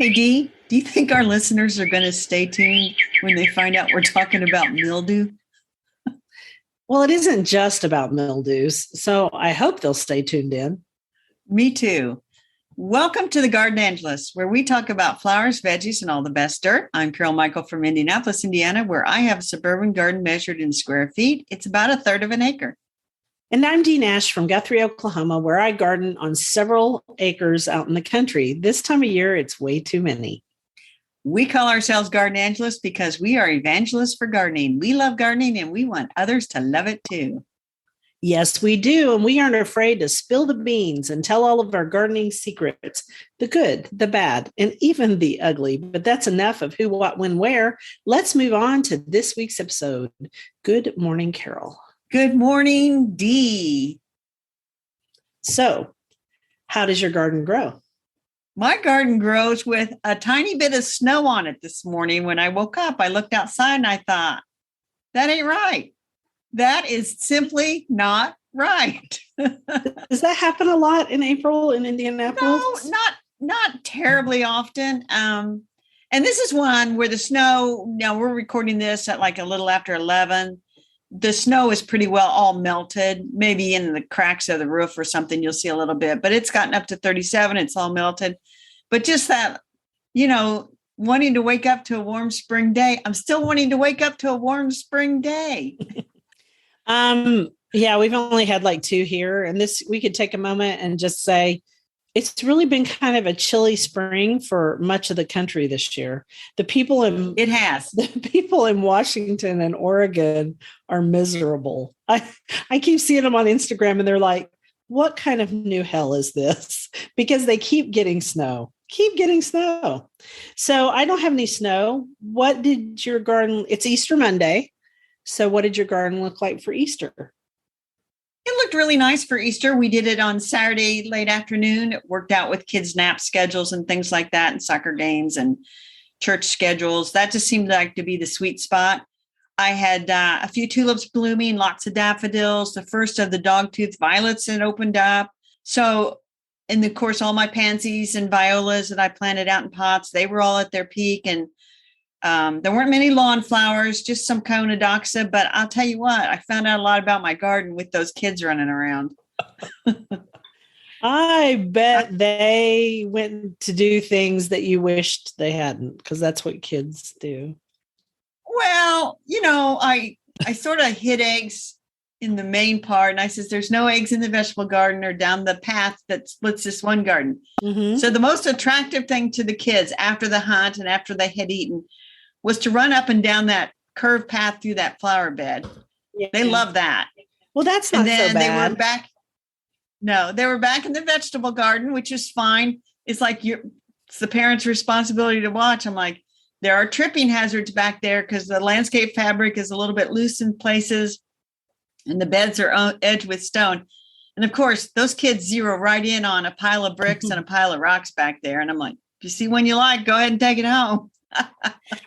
Hey, Dee, do you think our listeners are going to stay tuned when they find out we're talking about mildew? Well, it isn't just about mildews, so I hope they'll stay tuned in. Me too. Welcome to the Garden Angelus, where we talk about flowers, veggies, and all the best dirt. I'm Carol Michael from Indianapolis, Indiana, where I have a suburban garden measured in square feet. It's about a third of an acre. And I'm Dee Nash from Guthrie, Oklahoma, where I garden on several acres out in the country. This time of year, it's way too many. We call ourselves Garden Angelists because we are evangelists for gardening. We love gardening and we want others to love it too. Yes, we do. And we aren't afraid to spill the beans and tell all of our gardening secrets, the good, the bad, and even the ugly. But that's enough of who, what, when, where. Let's move on to this week's episode. Good morning, Carol. Good morning, Dee. So, how does your garden grow? My garden grows with a tiny bit of snow on it this morning. When I woke up, I looked outside and I thought, that ain't right. That is simply not right. Does that happen a lot in April in Indianapolis? No, not terribly often. And this is one where the snow, now we're recording this at like a little after 11. The snow is pretty well all melted. Maybe in the cracks of the roof or something, you'll see a little bit, but it's gotten up to 37. It's all melted. But just that, wanting to wake up to a warm spring day. I'm still wanting to wake up to a warm spring day. Yeah, we've only had like two here, and this we could take a moment and just say it's really been kind of a chilly spring for much of the country this year. The people in Washington and Oregon are miserable. I keep seeing them on Instagram and they're like, what kind of new hell is this? Because they keep getting snow. So I don't have any snow. What did your garden? It's Easter Monday. So what did your garden look like for Easter? It looked really nice for Easter. We did it on Saturday late afternoon. It worked out with kids' nap schedules and things like that, and soccer games and church schedules. That just seemed like to be the sweet spot. I had a few tulips blooming, lots of daffodils. The first of the dogtooth violets had opened up. So, and of course, all my pansies and violas that I planted out in pots, they were all at their peak. And there weren't many lawn flowers, just some Conodoxa. But I'll tell you what, I found out a lot about my garden with those kids running around. I bet they went to do things that you wished they hadn't, because that's what kids do. Well, I sort of hid eggs in the main part. And I says, there's no eggs in the vegetable garden or down the path that splits this one garden. Mm-hmm. So the most attractive thing to the kids after the hunt and after they had eaten was to run up and down that curved path through that flower bed. Yeah. They love that. Well, that's not so bad. And then they were back. No, they were back in the vegetable garden, which is fine. It's like it's the parents' responsibility to watch. I'm like, there are tripping hazards back there because the landscape fabric is a little bit loose in places and the beds are edged with stone. And of course, those kids zero right in on a pile of bricks and a pile of rocks back there. And I'm like, if you see one you like, go ahead and take it home.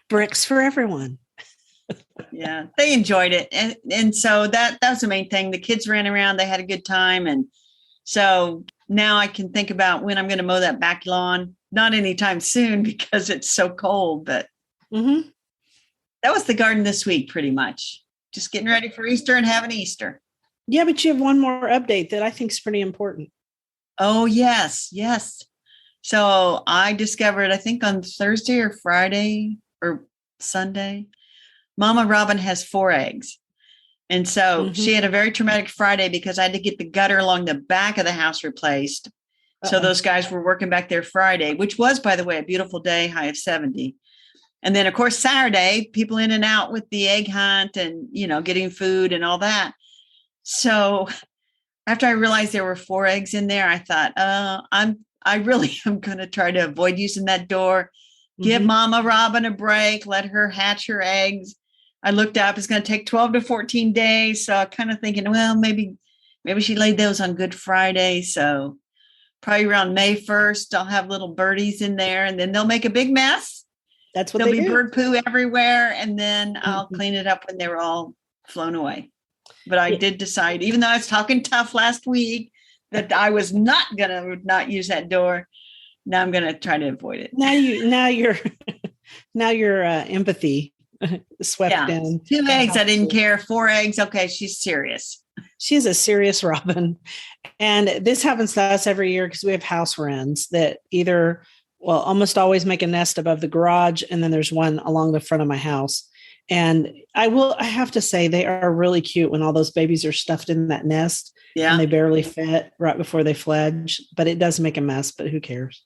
Bricks for everyone. Yeah, they enjoyed it. And so that was the main thing. The kids ran around, they had a good time. And so now I can think about when I'm going to mow that back lawn. Not anytime soon because it's so cold, but that was the garden this week, pretty much. Just getting ready for Easter and having Easter. Yeah, but you have one more update that I think is pretty important. Oh, yes. So I discovered, I think on Thursday or Friday or Sunday, Mama Robin has 4 eggs. And so she had a very traumatic Friday because I had to get the gutter along the back of the house replaced. So those guys were working back there Friday, which was, by the way, a beautiful day, high of 70. And then, of course, Saturday, people in and out with the egg hunt and, getting food and all that. So after I realized there were 4 eggs in there, I thought, I really am going to try to avoid using that door. Give Mama Robin a break. Let her hatch her eggs. I looked up. It's going to take 12 to 14 days. So I'm kind of thinking, well, maybe she laid those on Good Friday. So probably around May 1st, I'll have little birdies in there and then they'll make a big mess. That's what There'll be do. Bird poo everywhere. And then I'll clean it up when they're all flown away. But I did decide, even though I was talking tough last week, that I was not going to not use that door. Now I'm going to try to avoid it. Now your empathy swept in. 2 eggs. I didn't care. 4 eggs. Okay. She's serious. She's a serious robin. And this happens to us every year because we have house wrens that almost always make a nest above the garage. And then there's one along the front of my house. And I have to say they are really cute when all those babies are stuffed in that nest. Yeah. And they barely fit right before they fledge, but it does make a mess, but who cares?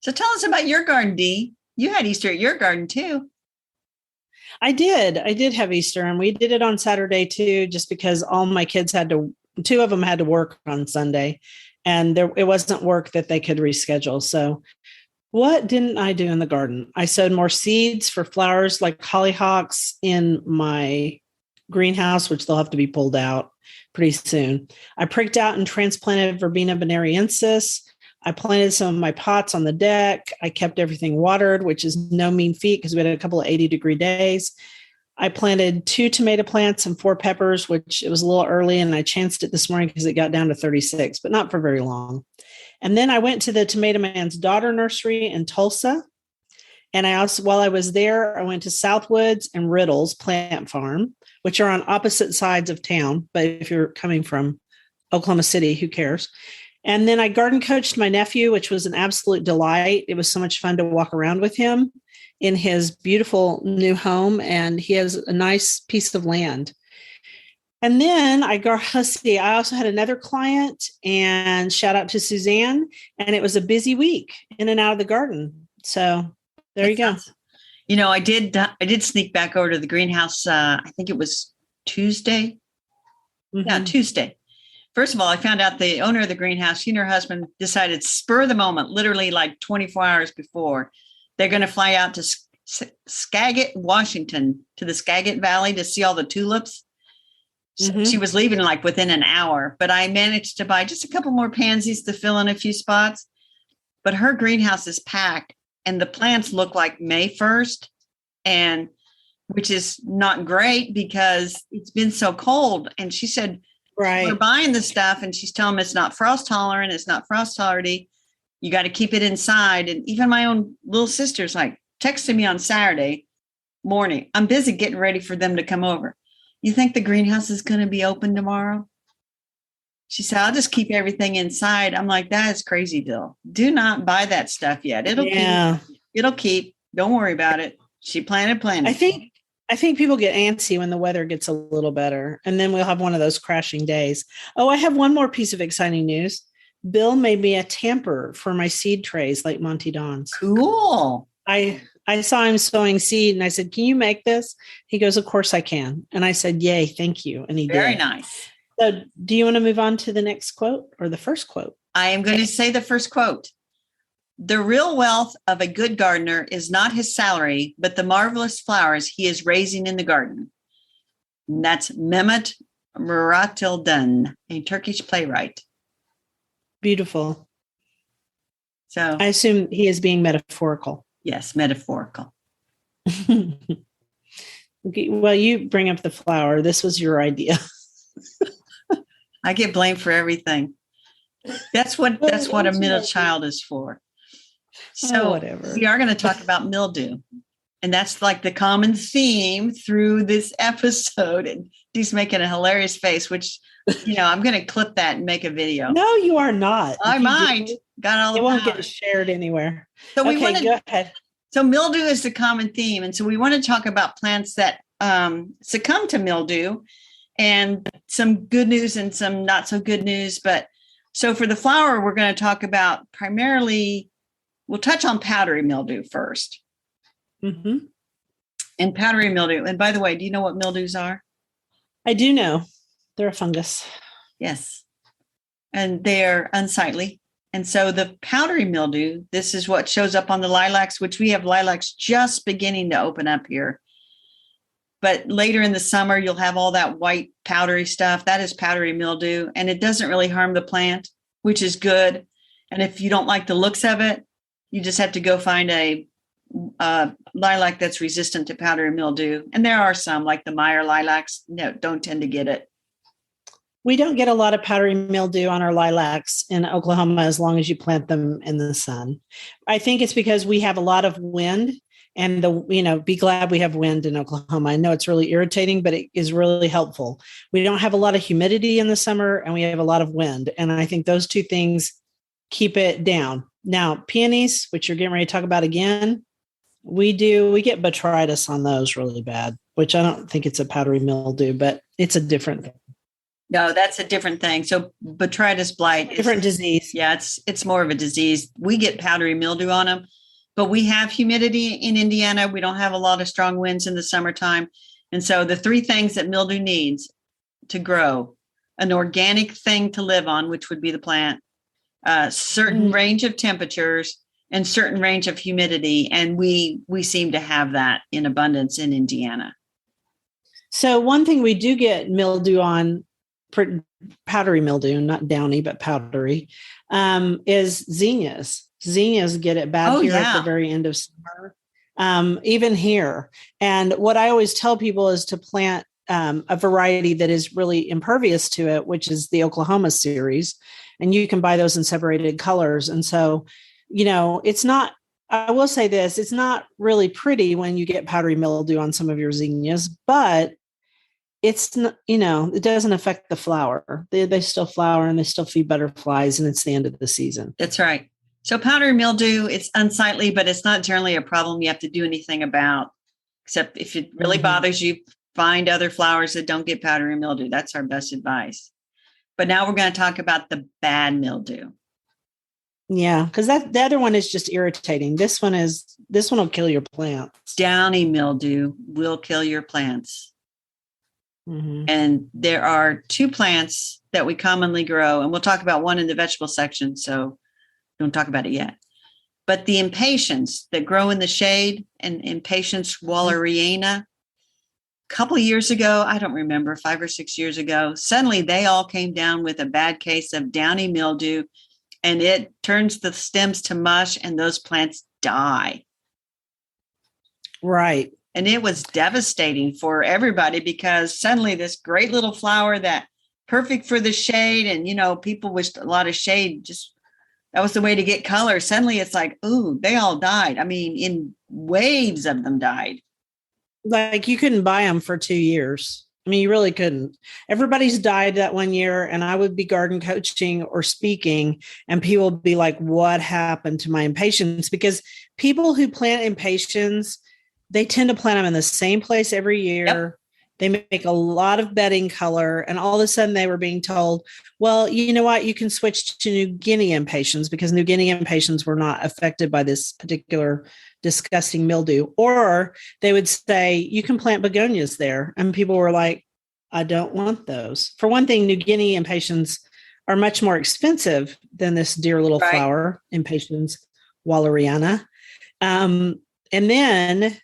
So tell us about your garden, Dee. You had Easter at your garden too. I did have Easter, and we did it on Saturday too, just because all my kids 2 of them had to work on Sunday, and it wasn't work that they could reschedule. So what didn't I do in the garden? I sowed more seeds for flowers like hollyhocks in my greenhouse, which they'll have to be pulled out pretty soon. I pricked out and transplanted Verbena bonariensis. I planted some of my pots on the deck. I kept everything watered, which is no mean feat because we had a couple of 80-degree days. I planted 2 tomato plants and 4 peppers, which it was a little early, and I chanced it this morning because it got down to 36, but not for very long. And then I went to the Tomato Man's Daughter Nursery in Tulsa. And I also, while I was there, I went to Southwoods and Riddle's Plant Farm, which are on opposite sides of town. But if you're coming from Oklahoma City, who cares? And then I garden coached my nephew, which was an absolute delight. It was so much fun to walk around with him in his beautiful new home. And he has a nice piece of land. And then I also had another client, and shout out to Suzanne. And it was a busy week in and out of the garden. So there you go. I did sneak back over to the greenhouse. I think it was Tuesday. Mm-hmm. Yeah, Tuesday. First of all, I found out the owner of the greenhouse, she and her husband decided spur of the moment, literally like 24 hours before, they're going to fly out to Skagit, Washington, to the Skagit Valley to see all the tulips. So she was leaving like within an hour, but I managed to buy just a couple more pansies to fill in a few spots. But her greenhouse is packed, and the plants look like May 1st, and which is not great because it's been so cold. And she said, right, we're buying the stuff, and she's telling me it's not frost tolerant. It's not frost tolerant. You got to keep it inside. And even my own little sister's like texting me on Saturday morning. I'm busy getting ready for them to come over. You think the greenhouse is going to be open tomorrow? She said, I'll just keep everything inside. I'm like, that is crazy, Dill. Do not buy that stuff yet. It'll keep. Don't worry about it. She planted. I think people get antsy when the weather gets a little better, and then we'll have one of those crashing days. Oh, I have one more piece of exciting news. Bill made me a tamper for my seed trays, like Monty Don's. Cool. I saw him sowing seed, and I said, can you make this? He goes, of course I can. And I said, yay, thank you. And he did. Very nice. So do you want to move on to the next quote or the first quote? I am going to say the first quote. The real wealth of a good gardener is not his salary, but the marvelous flowers he is raising in the garden. And that's Mehmet Muratildin, a Turkish playwright. Beautiful. So I assume he is being metaphorical. Yes, metaphorical. Okay, well, you bring up the flower. This was your idea. I get blamed for everything. That's what a middle child is for. So whatever. We are going to talk about mildew. And that's like the common theme through this episode. And he's making a hilarious face, which, I'm going to clip that and make a video. No, you are not. I might. Got all the It won't get shared anywhere. So go ahead. So mildew is the common theme. And so we want to talk about plants that succumb to mildew, and some good news and some not so good news. But so for the flower, we're going to talk about primarily, we'll touch on powdery mildew first. Mm-hmm. And powdery mildew. And by the way, do you know what mildews are? I do know. They're a fungus. Yes. And they're unsightly. And so the powdery mildew, this is what shows up on the lilacs, which we have lilacs just beginning to open up here. But later in the summer, you'll have all that white powdery stuff. That is powdery mildew. And it doesn't really harm the plant, which is good. And if you don't like the looks of it, you just have to go find a lilac that's resistant to powdery mildew. And there are some, like the Meyer lilacs, don't tend to get it. We don't get a lot of powdery mildew on our lilacs in Oklahoma as long as you plant them in the sun. I think it's because we have a lot of wind, and be glad we have wind in Oklahoma. I know it's really irritating, but it is really helpful. We don't have a lot of humidity in the summer, and we have a lot of wind. And I think those two things keep it down. Now, peonies, which you're getting ready to talk about again, we get botrytis on those really bad, which I don't think it's a powdery mildew, but it's a different thing. No, that's a different thing. So botrytis blight is different disease. Yeah, it's more of a disease. We get powdery mildew on them, but we have humidity in Indiana. We don't have a lot of strong winds in the summertime. And so the three things that mildew needs to grow: an organic thing to live on, which would be the plant, certain range of temperatures, and certain range of humidity. And we seem to have that in abundance in Indiana. So one thing we do get mildew on, powdery mildew, not downy, but powdery, is zinnias. Zinnias get it bad here at the very end of summer, even here. And what I always tell people is to plant a variety that is really impervious to it, which is the Oklahoma series. And you can buy those in separated colors. And so, it's not, I will say this, it's not really pretty when you get powdery mildew on some of your zinnias, but it's not, it doesn't affect the flower. They still flower and they still feed butterflies, and it's the end of the season. That's right. So powdery mildew, it's unsightly, but it's not generally a problem you have to do anything about, except if it really bothers you, find other flowers that don't get powdery mildew. That's our best advice. But now we're going to talk about the bad mildew. Yeah, because the other one is just irritating. This one will kill your plants. Downy mildew will kill your plants. And there are two plants that we commonly grow, and we'll talk about one in the vegetable section, so don't talk about it yet. But the impatiens that grow in the shade, and impatiens walleriana, a couple of years ago, I don't remember, 5 or 6 years ago, suddenly they all came down with a bad case of downy mildew, and it turns the stems to mush, and those plants die. Right. And it was devastating for everybody, because suddenly this great little flower that perfect for the shade, and, people wished a lot of shade, just that was the way to get color. Suddenly it's like, ooh, they all died. I mean, in waves of them died. Like you couldn't buy them for 2 years. I mean, you really couldn't. Everybody's died that 1 year, and I would be garden coaching or speaking, and people would be like, what happened to my impatiens? Because people who plant impatiens, they tend to plant them in the same place every year. Yep. They make a lot of bedding color, and all of a sudden they were being told, well, you know what? You can switch to New Guinea impatiens, because New Guinea impatiens were not affected by this particular disgusting mildew. Or they would say, you can plant begonias there. And people were like, I don't want those. For one thing, New Guinea impatiens are much more expensive than this dear little flower, impatiens walleriana. And then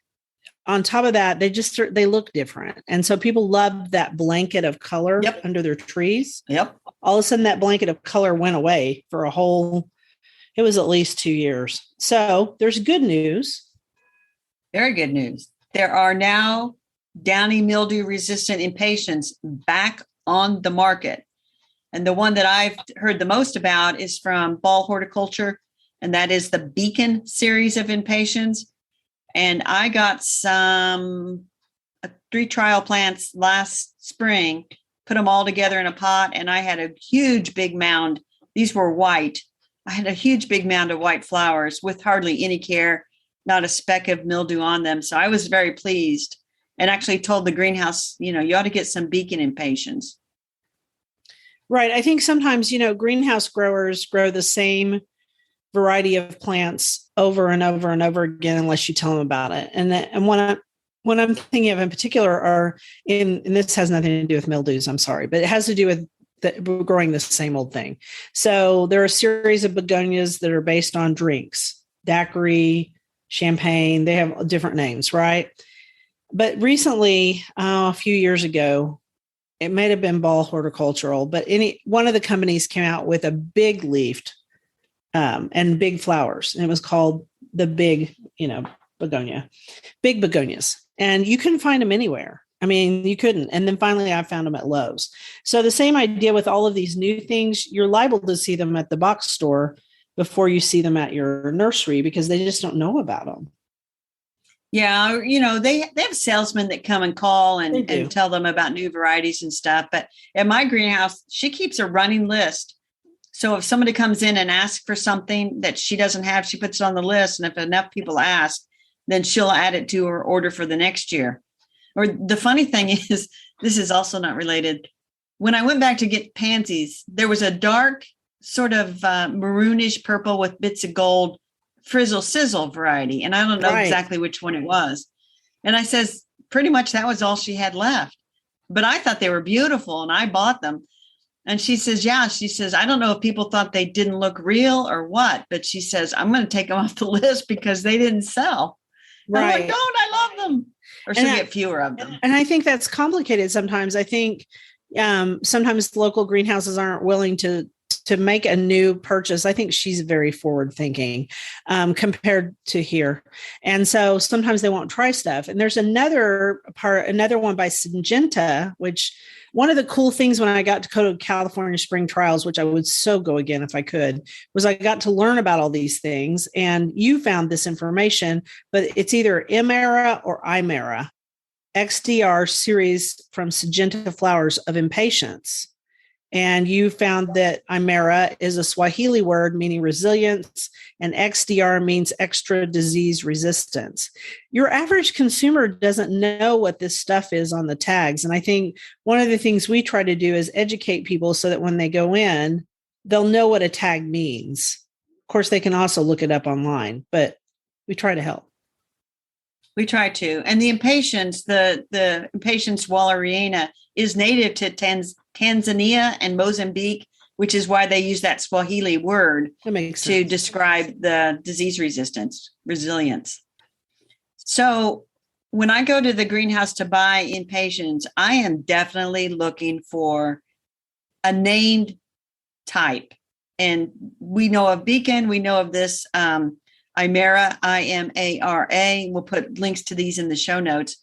on top of that, they look different. And so people love that blanket of color under their trees. Yep. All of a sudden that blanket of color went away for it was at least 2 years. So there's good news. Very good news. There are now downy mildew resistant impatiens back on the market. And the one that I've heard the most about is from Ball Horticulture, and that is the Beacon series of impatiens. And I got 3 trial plants last spring, put them all together in a pot, and I had a huge big mound. These were white. I had a huge big mound of white flowers with hardly any care, not a speck of mildew on them. So I was very pleased, and actually told the greenhouse, you ought to get some Beacon impatiens. Right. I think sometimes, greenhouse growers grow the same variety of plants over and over and over again, unless you tell them about it. And what I'm thinking of in particular and this has nothing to do with mildews, I'm sorry, but it has to do with growing the same old thing. So there are a series of begonias that are based on drinks, daiquiri, champagne. They have different names, right? But recently, a few years ago, it might have been Ball Horticultural, but one of the companies came out with a big leafed and big flowers. And it was called the big, begonia, big begonias. And you couldn't find them anywhere. I mean, you couldn't. And then finally, I found them at Lowe's. So the same idea with all of these new things, you're liable to see them at the box store before you see them at your nursery because they just don't know about them. Yeah, they have salesmen that come and call and tell them about new varieties and stuff. But at my greenhouse, she keeps a running list. So if somebody comes in and asks for something that she doesn't have, she puts it on the list. And if enough people ask, then she'll add it to her order for the next year. Or the funny thing is, this is also not related. When I went back to get pansies, there was a dark sort of maroonish purple with bits of gold frizzle sizzle variety. And I don't know exactly which one it was. And I says, pretty much that was all she had left. But I thought they were beautiful and I bought them. And she says, I don't know if people thought they didn't look real or what, but she says, I'm going to take them off the list because they didn't sell. Right. I'm like, don't, I love them. Or she'll get fewer of them. And I think that's complicated sometimes. I think sometimes local greenhouses aren't willing to make a new purchase. I think she's very forward thinking compared to here. And so sometimes they won't try stuff. And there's another one by Syngenta, which one of the cool things when I got to go to California Spring Trials, which I would so go again if I could, was I got to learn about all these things. And you found this information, but it's either Imera or Imera, XDR series from Syngenta Flowers of Impatiens. And you found that Imera is a Swahili word meaning resilience, and XDR means extra disease resistance. Your average consumer doesn't know what this stuff is on the tags. And I think one of the things we try to do is educate people so that when they go in, they'll know what a tag means. Of course, they can also look it up online, but we try to help. We try to. And the impatiens, the impatiens walleriana is native to Tanzania and Mozambique, which is why they use that Swahili word to describe the disease resilience. So when I go to the greenhouse to buy impatiens, I am definitely looking for a named type. And we know of Beacon, we know of this Imera, Imara. We'll put links to these in the show notes.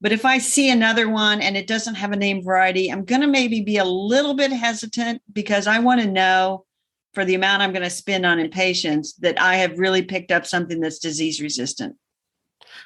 But if I see another one and it doesn't have a named variety, I'm going to maybe be a little bit hesitant because I want to know for the amount I'm going to spend on impatiens that I have really picked up something that's disease resistant.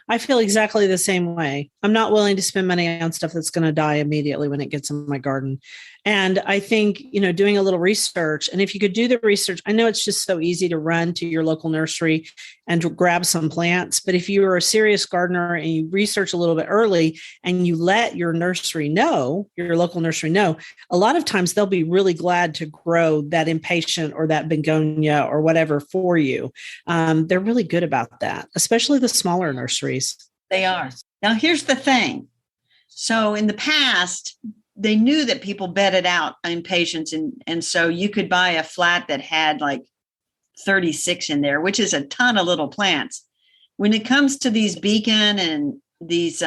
I feel exactly the same way. I'm not willing to spend money on stuff that's going to die immediately when it gets in my garden. And I think, doing a little research, and if you could do the research, I know it's just so easy to run to your local nursery and to grab some plants. But if you are a serious gardener and you research a little bit early and you let your nursery know, your local nursery know, a lot of times they'll be really glad to grow that impatient or that begonia or whatever for you. They're really good about that, especially the smaller nurseries. They are. Now, here's the thing. So in the past, they knew that people bedded out impatiens. And so you could buy a flat that had like 36 in there, which is a ton of little plants. When it comes to these Beacon and these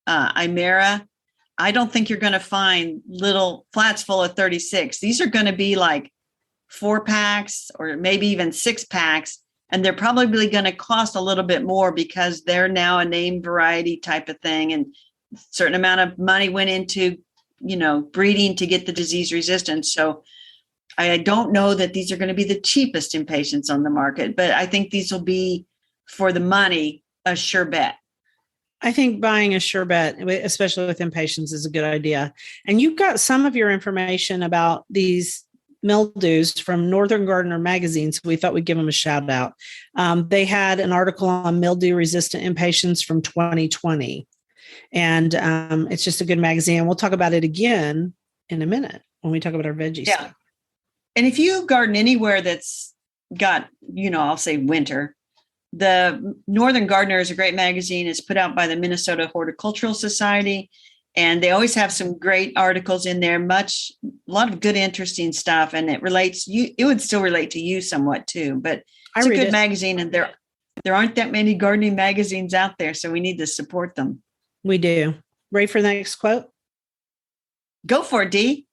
Imera, I don't think you're going to find little flats full of 36. These are going to be like 4-packs or maybe even 6-packs. And they're probably going to cost a little bit more because they're now a named variety type of thing. And a certain amount of money went into, breeding to get the disease resistance. So I don't know that these are going to be the cheapest impatiens on the market, but I think these will be, for the money, a sure bet. I think buying a sure bet, especially with impatiens, is a good idea. And you've got some of your information about these mildews from Northern Gardener magazine, so we thought we'd give them a shout out. They had an article on mildew resistant impatiens from 2020, and it's just a good magazine. We'll talk about it again in a minute when we talk about our veggie stuff. And if you garden anywhere that's got, I'll say winter, the Northern Gardener is a great magazine. It's put out by the Minnesota Horticultural Society. And they always have some great articles in there, a lot of good, interesting stuff. And it would still relate to you somewhat too, but it's a good magazine. And there aren't that many gardening magazines out there, so we need to support them. We do. Ready for the next quote? Go for it, Dee.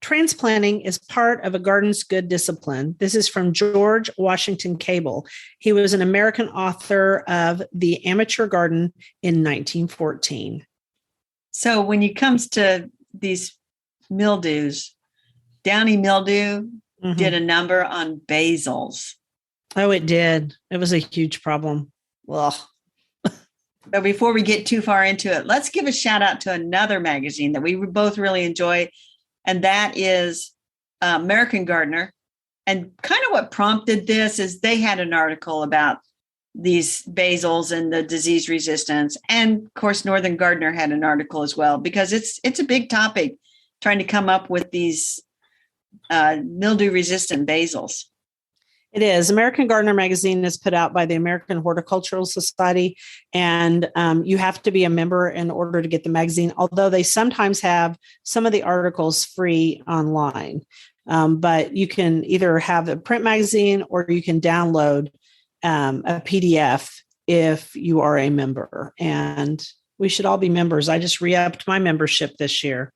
Transplanting is part of a garden's good discipline. This is from George Washington Cable. He was an American author of The Amateur Garden in 1914. So when it comes to these mildews, Downy Mildew did a number on basils. Oh, it did. It was a huge problem. Well, so before we get too far into it, let's give a shout out to another magazine that we both really enjoy, and that is American Gardener. And kind of what prompted this is they had an article about these basils and the disease resistance. And of course, Northern Gardener had an article as well, because it's a big topic trying to come up with these mildew resistant basils. It is. American Gardener magazine is put out by the American Horticultural Society, and you have to be a member in order to get the magazine, although they sometimes have some of the articles free online. But you can either have a print magazine or you can download a PDF if you are a member. And we should all be members. I just re-upped my membership this year.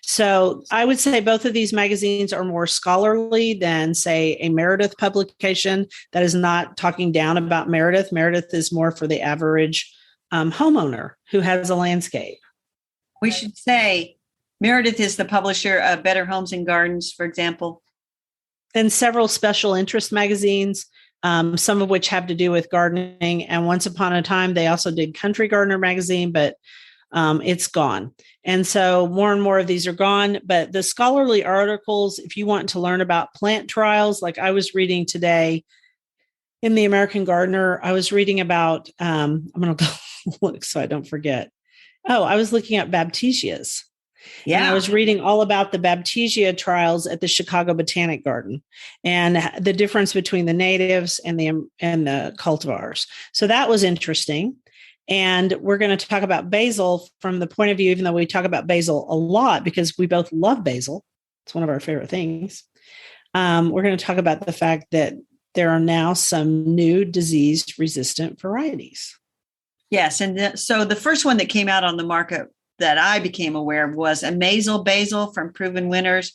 So I would say both of these magazines are more scholarly than, say, a Meredith publication that is not talking down about Meredith. Meredith is more for the average homeowner who has a landscape. We should say Meredith is the publisher of Better Homes and Gardens, for example. And several special interest magazines, some of which have to do with gardening. And once upon a time, they also did Country Gardener magazine, but it's gone. And so more and more of these are gone. But the scholarly articles, if you want to learn about plant trials, like I was reading today in the American Gardener, I was reading about, I'm going to go look so I don't forget. Oh, I was looking at Baptisias. Yeah. And I was reading all about the Baptisia trials at the Chicago Botanic Garden and the difference between the natives and the cultivars. So that was interesting. And we're going to talk about basil from the point of view, even though we talk about basil a lot because we both love basil. It's one of our favorite things. We're going to talk about the fact that there are now some new disease-resistant varieties. Yes. And so the first one that came out on the market that I became aware of was a Mazel basil from Proven Winners.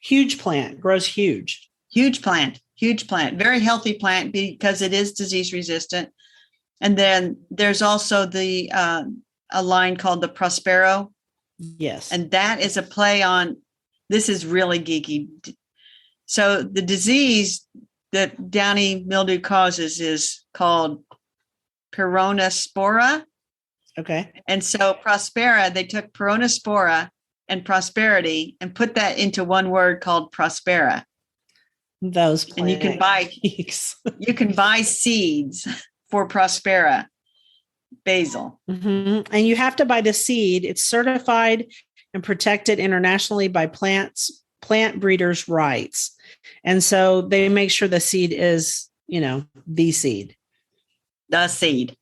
Huge plant, grows huge. Huge plant, very healthy plant because it is disease resistant. And then there's also a line called the Prospero. Yes. And that is a play on, this is really geeky. So the disease that downy mildew causes is called Peronospora. Okay. And so Prospera, they took Peronospora and prosperity and put that into one word called Prospera. Those plants. And you can buy seeds for Prospera basil. Mm-hmm. And you have to buy the seed. It's certified and protected internationally by plant breeders' rights. And so they make sure the seed is, the seed. The seed.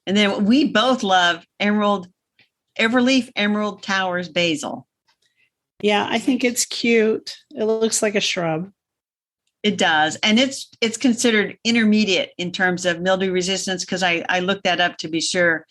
And then we both love Everleaf Emerald Towers basil. Yeah, I think it's cute. It looks like a shrub. It does. And it's considered intermediate in terms of mildew resistance because I looked that up to be sure.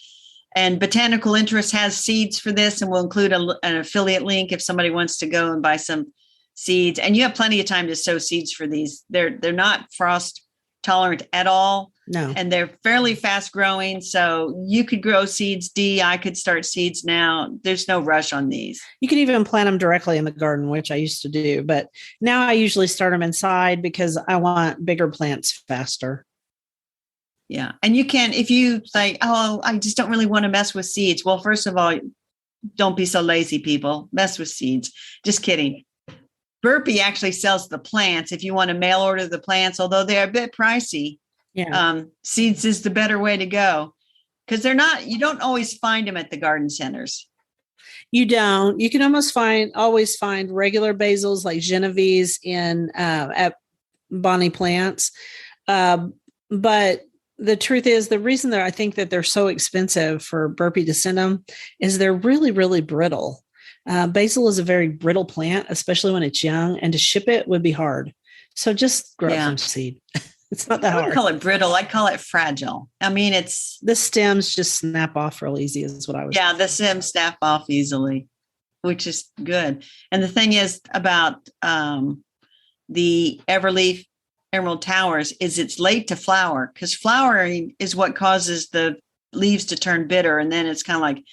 And Botanical Interest has seeds for this, and we'll include an affiliate link if somebody wants to go and buy some seeds. And you have plenty of time to sow seeds for these. They're not frost tolerant at all. No. And they're fairly fast growing. So you could grow seeds I could start seeds now. There's no rush on these. You can even plant them directly in the garden, which I used to do. But now I usually start them inside because I want bigger plants faster. Yeah. And you can, if you say, oh, I just don't really want to mess with seeds. Well, first of all, don't be so lazy, people. Mess with seeds. Just kidding. Burpee actually sells the plants if you want to mail order the plants, although they're a bit pricey. Yeah. Seeds is the better way to go because you don't always find them at the garden centers. You don't. You can always find regular basils like Genovese at Bonnie Plants. But the truth is, the reason that I think that they're so expensive for Burpee to send them is they're really, really brittle. Basil is a very brittle plant, especially when it's young, and to ship it would be hard. So just grow it from seed. It's not that hard. I wouldn't call it brittle. I call it fragile. I mean, the stems just snap off real easy is what I was. Yeah, the stems snap off easily, which is good. And the thing is about the Everleaf Emerald Towers is it's late to flower because flowering is what causes the leaves to turn bitter. And then it's kind of like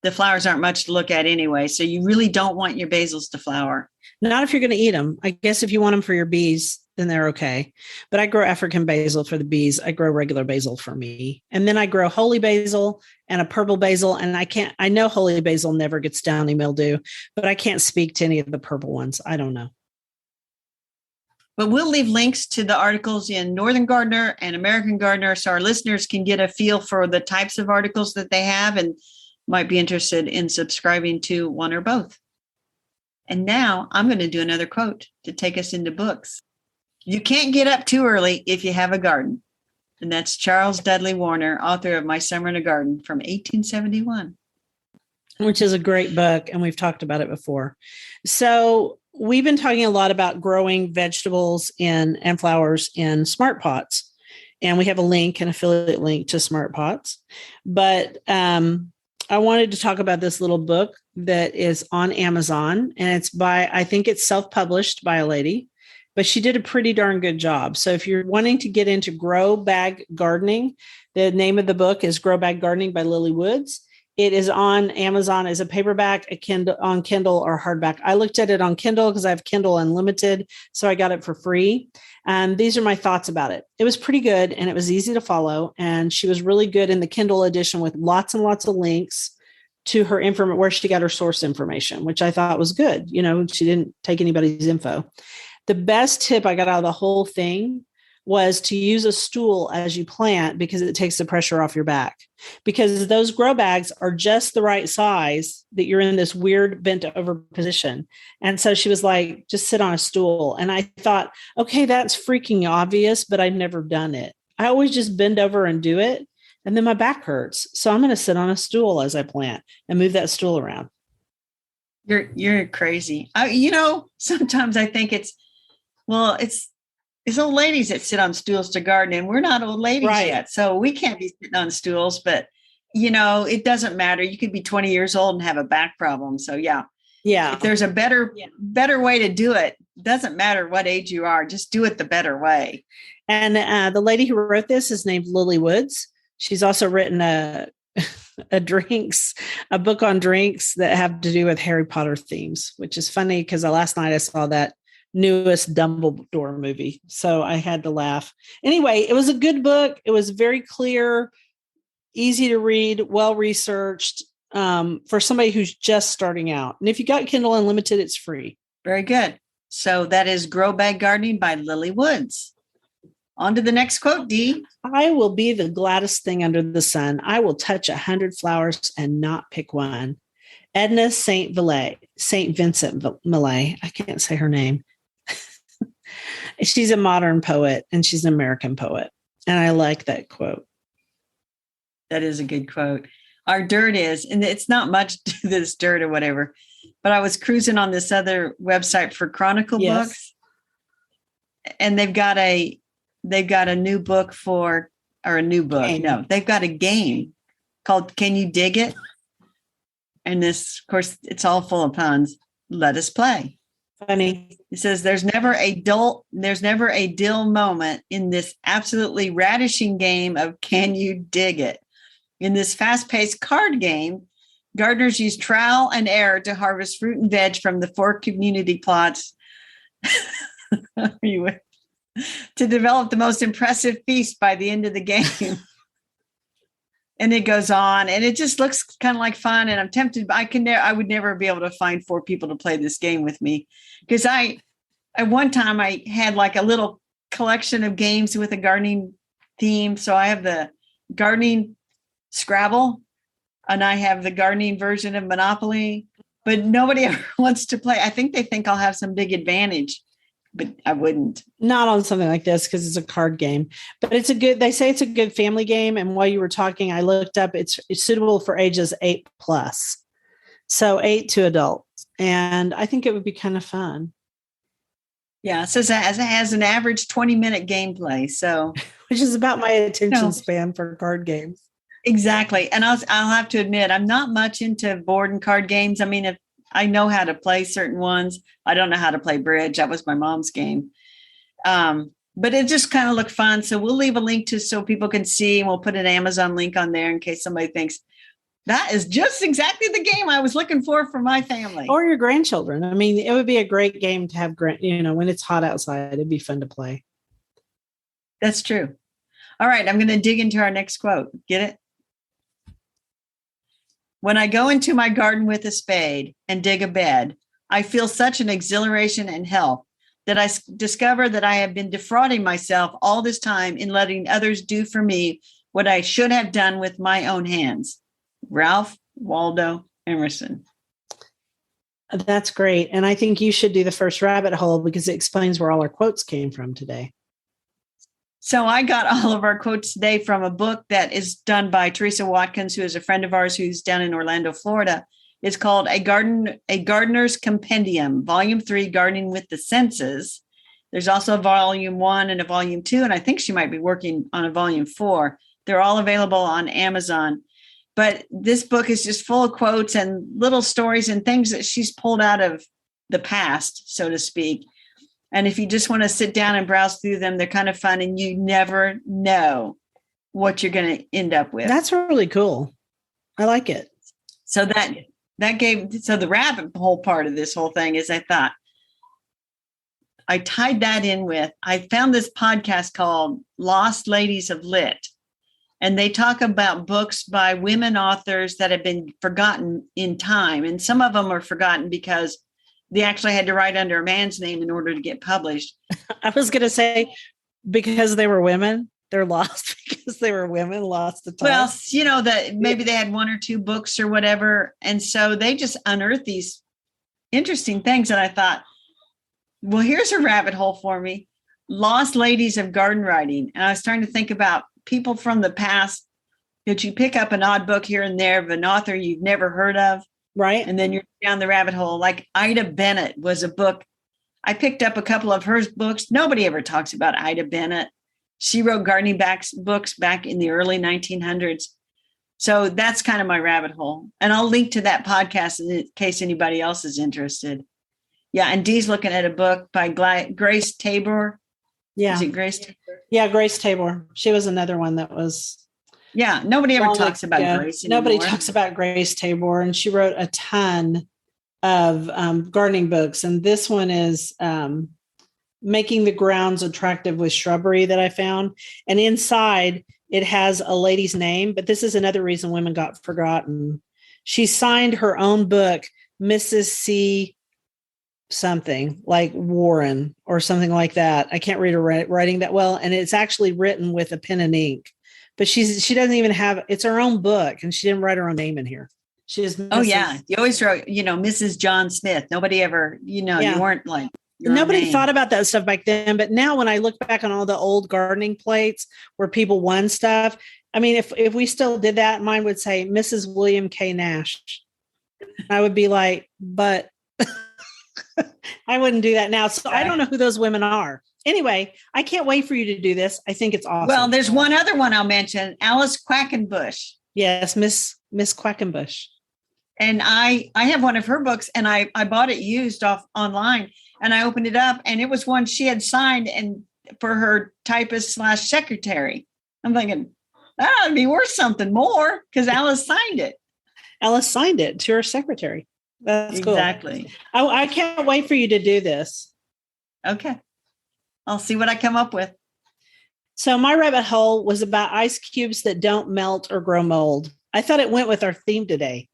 the flowers aren't much to look at anyway. So you really don't want your basils to flower. Not if you're going to eat them. I guess if you want them for your bees, then they're okay. But I grow African basil for the bees. I grow regular basil for me. And then I grow holy basil and a purple basil. And I know holy basil never gets downy mildew, but I can't speak to any of the purple ones. I don't know. But we'll leave links to the articles in Northern Gardener and American Gardener so our listeners can get a feel for the types of articles that they have and might be interested in subscribing to one or both. And now I'm going to do another quote to take us into books. You can't get up too early if you have a garden. And that's Charles Dudley Warner, author of My Summer in a Garden from 1871. Which is a great book, and we've talked about it before. So we've been talking a lot about growing vegetables and flowers in smart pots. And we have a link, an affiliate link to smart pots. But I wanted to talk about this little book that is on Amazon, and I think it's self-published by a lady, but she did a pretty darn good job. So if you're wanting to get into grow bag gardening, the name of the book is Grow Bag Gardening by Lily Woods. It is on Amazon as a paperback, on Kindle, or hardback. I looked at it on Kindle because I have Kindle Unlimited, so I got it for free. And these are my thoughts about it. It was pretty good, and it was easy to follow. And she was really good in the Kindle edition with lots and lots of links to her information, where she got her source information, which I thought was good. You know, she didn't take anybody's info. The best tip I got out of the whole thing was to use a stool as you plant, because it takes the pressure off your back, because those grow bags are just the right size that you're in this weird bent over position. And so she was like, just sit on a stool. And I thought, okay, that's freaking obvious, but I've never done it. I always just bend over and do it. And then my back hurts. So I'm going to sit on a stool as I plant and move that stool around. You're crazy. Sometimes I think it's old ladies that sit on stools to garden, and we're not old ladies yet. So we can't be sitting on stools, but it doesn't matter. You could be 20 years old and have a back problem. So yeah. If there's a better way to do it, doesn't matter what age you are, just do it the better way. And the lady who wrote this is named Lily Woods. She's also written a book on drinks that have to do with Harry Potter themes, which is funny because last night I saw that newest Dumbledore movie. So I had to laugh. Anyway, it was a good book. It was very clear, easy to read, well-researched for somebody who's just starting out. And if you got Kindle Unlimited, it's free. Very good. So that is Grow Bag Gardening by Lily Woods. On to the next quote, Dee. I will be the gladdest thing under the sun. I will touch 100 flowers and not pick one. Edna St. Vincent Millay. I can't say her name. She's a modern poet, and she's an American poet. And I like that quote. That is a good quote. Our dirt is, and it's not much to this dirt or whatever, but I was cruising on this other website for Chronicle books, and they've got a new book they've got a game called Can You Dig It? And this, of course, it's all full of puns. Let us play. Funny. It says there's never a dull moment in this absolutely ravishing game of Can You Dig It? In this fast-paced card game, gardeners use trial and error to harvest fruit and veg from the 4 community plots to develop the most impressive feast by the end of the game. And it goes on, and it just looks kind of like fun. And I'm tempted, but I would never be able to find 4 people to play this game with me, because at one time I had like a little collection of games with a gardening theme. So I have the gardening Scrabble, and I have the gardening version of Monopoly, but nobody ever wants to play. I think they think I'll have some big advantage, but I wouldn't. Not on something like this, because it's a card game, but they say it's a good family game. And while you were talking, I looked up, it's suitable for ages 8+. So 8 to adults. And I think it would be kind of fun. Yeah. It says it has an average 20-minute gameplay. So, which is about my attention span for card games. Exactly. And I'll have to admit, I'm not much into board and card games. I mean, if I know how to play certain ones, I don't know how to play bridge. That was my mom's game. But it just kind of looked fun. So we'll leave a link so people can see, and we'll put an Amazon link on there in case somebody thinks, That is just exactly the game I was looking for my family. Or your grandchildren. I mean, it would be a great game to have, when it's hot outside, it'd be fun to play. That's true. All right, I'm going to dig into our next quote. Get it? When I go into my garden with a spade and dig a bed, I feel such an exhilaration and health that I discover that I have been defrauding myself all this time in letting others do for me what I should have done with my own hands. Ralph Waldo Emerson. That's great. And I think you should do the first rabbit hole because it explains where all our quotes came from today. So I got all of our quotes today from a book that is done by Teresa Watkins, who is a friend of ours who's down in Orlando, Florida. It's called A Gardener's Compendium, Volume 3, Gardening with the Senses. There's also a Volume 1 and a Volume 2, and I think she might be working on a Volume 4. They're all available on Amazon. But this book is just full of quotes and little stories and things that she's pulled out of the past, so to speak. And if you just want to sit down and browse through them, they're kind of fun, and you never know what you're going to end up with. That's really cool. I like it. So the rabbit hole part of this whole thing is I tied that in with, I found this podcast called Lost Ladies of Lit. And they talk about books by women authors that have been forgotten in time. And some of them are forgotten because they actually had to write under a man's name in order to get published. I was going to say, because they were women, they're lost because they were women, lost the time. Well, that maybe they had one or two books or whatever. And so they just unearthed these interesting things. And I thought, well, here's a rabbit hole for me. Lost Ladies of Garden Writing. And I was trying to think about people from the past that you pick up an odd book here and there of an author you've never heard of. Right. And then you're down the rabbit hole. Like Ida Bennett was a book. I picked up a couple of her books. Nobody ever talks about Ida Bennett. She wrote gardening books back in the early 1900s. So that's kind of my rabbit hole. And I'll link to that podcast in case anybody else is interested. Yeah. And Dee's looking at a book by Grace Tabor. Yeah. Is it Grace Tabor? Yeah, Grace Tabor. She was another one that was. Yeah, nobody ever talks about Grace anymore. Nobody talks about Grace Tabor, and she wrote a ton of gardening books. And this one is Making the Grounds Attractive with Shrubbery that I found. And inside it has a lady's name, but this is another reason women got forgotten. She signed her own book, Mrs. C. something like Warren or something like that. I can't read her writing that well. And it's actually written with a pen and ink, but she doesn't even have, it's her own book, and she didn't write her own name in here. She just, oh yeah. You always wrote, Mrs. John Smith. Nobody ever, you weren't like, nobody thought about that stuff back then. But now when I look back on all the old gardening plates where people won stuff, I mean, if we still did that, mine would say Mrs. William K. Nash. I would be like, but I wouldn't do that now. So I don't know who those women are. Anyway, I can't wait for you to do this. I think it's awesome. Well, there's one other one I'll mention, Alice Quackenbush. Yes, Miss Quackenbush. And I have one of her books, and I bought it used online, and I opened it up, and it was one she had signed and for her typist / secretary. I'm thinking, that ought to be worth something more because Alice signed it. Alice signed it to her secretary. That's cool. Exactly. I can't wait for you to do this. Okay. I'll see what I come up with. So my rabbit hole was about ice cubes that don't melt or grow mold. I thought it went with our theme today.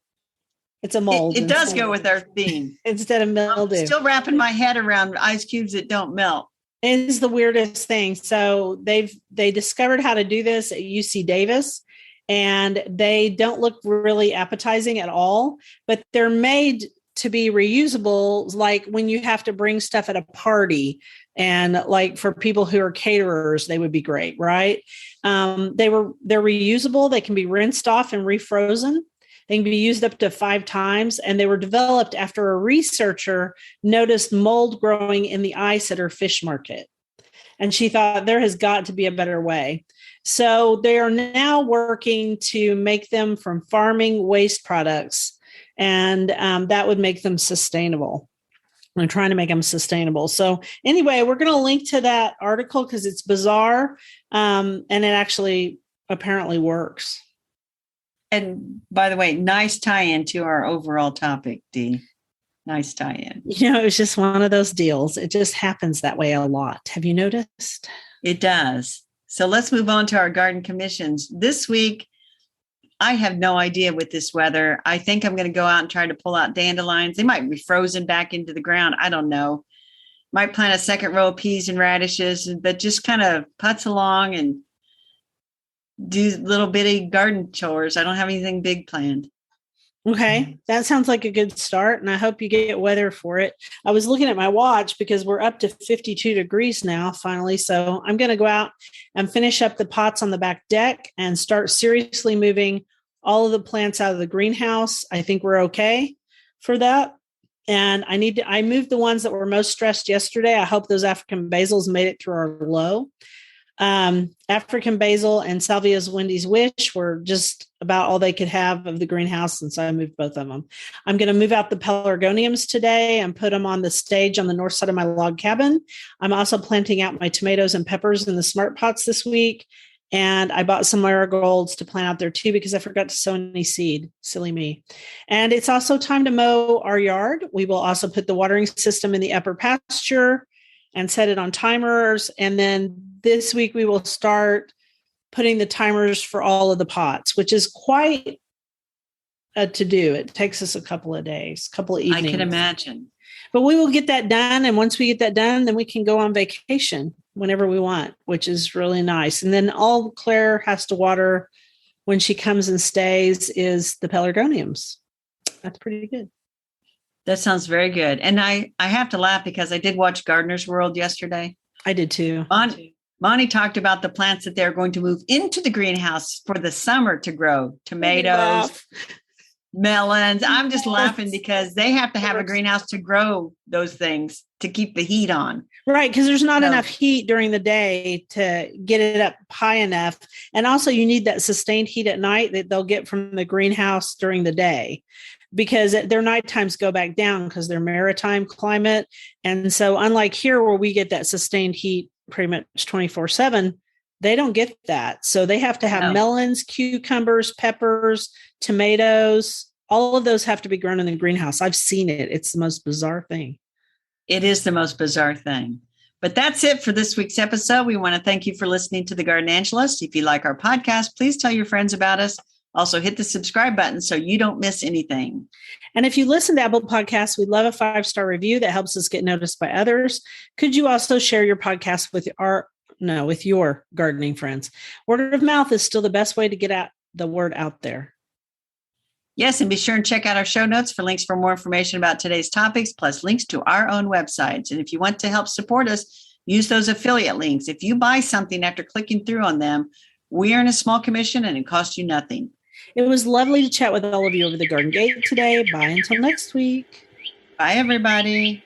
It's a mold. It does go with our theme. Instead of mildew. I'm still wrapping my head around ice cubes that don't melt. It is the weirdest thing. So they discovered how to do this at UC Davis, and they don't look really appetizing at all, but they're made to be reusable. Like when you have to bring stuff at a party, and like for people who are caterers, they would be great, right? They're reusable. They can be rinsed off and refrozen. They can be used up to 5 times. And they were developed after a researcher noticed mold growing in the ice at her fish market. And she thought there has got to be a better way. So they are now working to make them from farming waste products. And that would make them sustainable. I'm trying to make them sustainable. So anyway, we're going to link to that article because it's bizarre. And it actually apparently works. And by the way, nice tie-in to our overall topic, Dee. Nice tie-in. It was just one of those deals. It just happens that way a lot. Have you noticed? It does. So let's move on to our garden commissions. This week, I have no idea with this weather. I think I'm going to go out and try to pull out dandelions. They might be frozen back into the ground. I don't know. Might plant a second row of peas and radishes, but just kind of putz along and do little bitty garden chores. I don't have anything big planned. Okay, that sounds like a good start, and I hope you get weather for it. I was looking at my watch because we're up to 52 degrees now, finally. So I'm going to go out and finish up the pots on the back deck and start seriously moving all of the plants out of the greenhouse. I think we're okay for that. And I moved the ones that were most stressed yesterday. I hope those African basils made it through our low. African basil and Salvia's Wendy's Wish were just about all they could have of the greenhouse. And so I moved both of them. I'm going to move out the pelargoniums today and put them on the stage on the north side of my log cabin. I'm also planting out my tomatoes and peppers in the smart pots this week. And I bought some marigolds to plant out there too, because I forgot to sow any seed. Silly me. And it's also time to mow our yard. We will also put the watering system in the upper pasture and set it on timers. And then this week we will start putting the timers for all of the pots, which is quite a to-do. It takes us a couple of days, couple of evenings. I can imagine. But we will get that done. And once we get that done, then we can go on vacation whenever we want, which is really nice. And then all Claire has to water when she comes and stays is the pelargoniums. That's pretty good. That sounds very good. And I have to laugh because I did watch Gardener's World yesterday. I did too. Monty talked about the plants that they're going to move into the greenhouse for the summer to grow. Tomatoes, melons. I'm just laughing because they have to have a greenhouse to grow those things to keep the heat on. Right, because there's not enough heat during the day to get it up high enough. And also you need that sustained heat at night that they'll get from the greenhouse during the day, because their night times go back down because they're maritime climate. And so unlike here where we get that sustained heat pretty much 24/7, they don't get that. So they have to have melons, cucumbers, peppers, tomatoes. All of those have to be grown in the greenhouse. I've seen it. It's the most bizarre thing. It is the most bizarre thing. But that's it for this week's episode. We want to thank you for listening to The Gardenangelist. If you like our podcast, please tell your friends about us. Also, hit the subscribe button so you don't miss anything. And if you listen to Apple Podcasts, we'd love a 5-star review that helps us get noticed by others. Could you also share your podcast with your gardening friends? Word of mouth is still the best way to get the word out there. Yes, and be sure and check out our show notes for links for more information about today's topics, plus links to our own websites. And if you want to help support us, use those affiliate links. If you buy something after clicking through on them, we earn a small commission and it costs you nothing. It was lovely to chat with all of you over the garden gate today. Bye until next week. Bye, everybody.